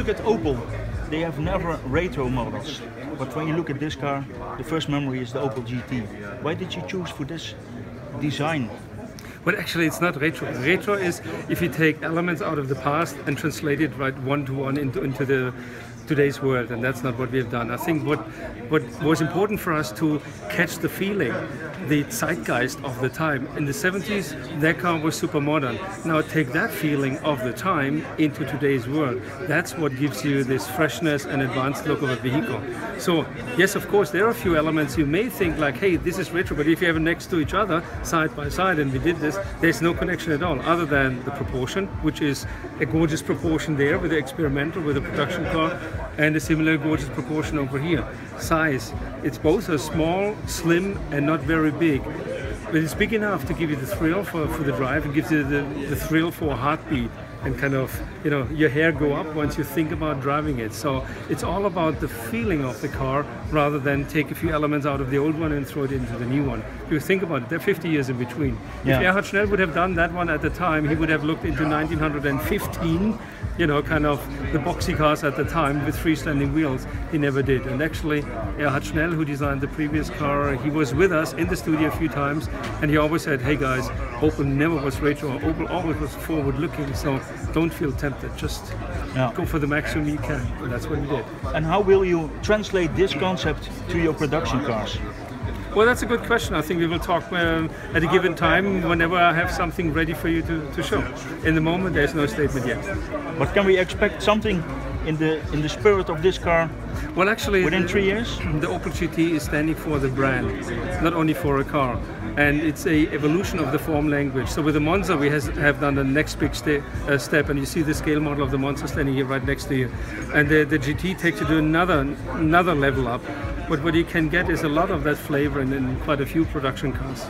look at Opel, they have never retro models. But when you look at this car, the first memory is the Opel GT. Why did you choose for this design? Well, actually, it's not retro. Retro is if you take elements out of the past and translate it right one-to-one into the today's world, and that's not what we have done. I think what was important for us to catch the feeling, the zeitgeist of the time. In the 70s, that car was super modern. Now take that feeling of the time into today's world. That's what gives you this freshness and advanced look of a vehicle. So yes, of course, there are a few elements you may think like, hey, this is retro, but if you have them next to each other, side by side, and we did this, there's no connection at all, other than the proportion, which is a gorgeous proportion there with the experimental, with the production car, and a similar gorgeous proportion over here. Size, it's both a small, slim, and not very big. But it's big enough to give you the thrill for the drive, and gives you the thrill for a heartbeat, and kind of, you know, your hair go up once you think about driving it. So it's all about the feeling of the car rather than take a few elements out of the old one and throw it into the new one. If you think about it, there are 50 years in between. Yeah. If Erhard Schnell would have done that one at the time, he would have looked into 1915, you know, kind of the boxy cars at the time with freestanding wheels. He never did. And actually, Erhard Schnell, who designed the previous car, he was with us in the studio a few times, and he always said, hey guys, Opel never was retro, Opel always was forward looking, so don't feel tempted, just go for the maximum you can. And that's what we did. And how will you translate this concept to your production cars? Well, that's a good question. I think we will talk at a given time whenever I have something ready for you to show. In the moment, there's no statement yet. But can we expect something in the spirit of this car? Well, actually, within 3 years? The Opel GT is standing for the brand, not only for a car. And it's a evolution of the form language. So with the Monza, we have done the next big step, and you see the scale model of the Monza standing here right next to you. And the GT takes you to another level up. But what you can get is a lot of that flavor in quite a few production cars.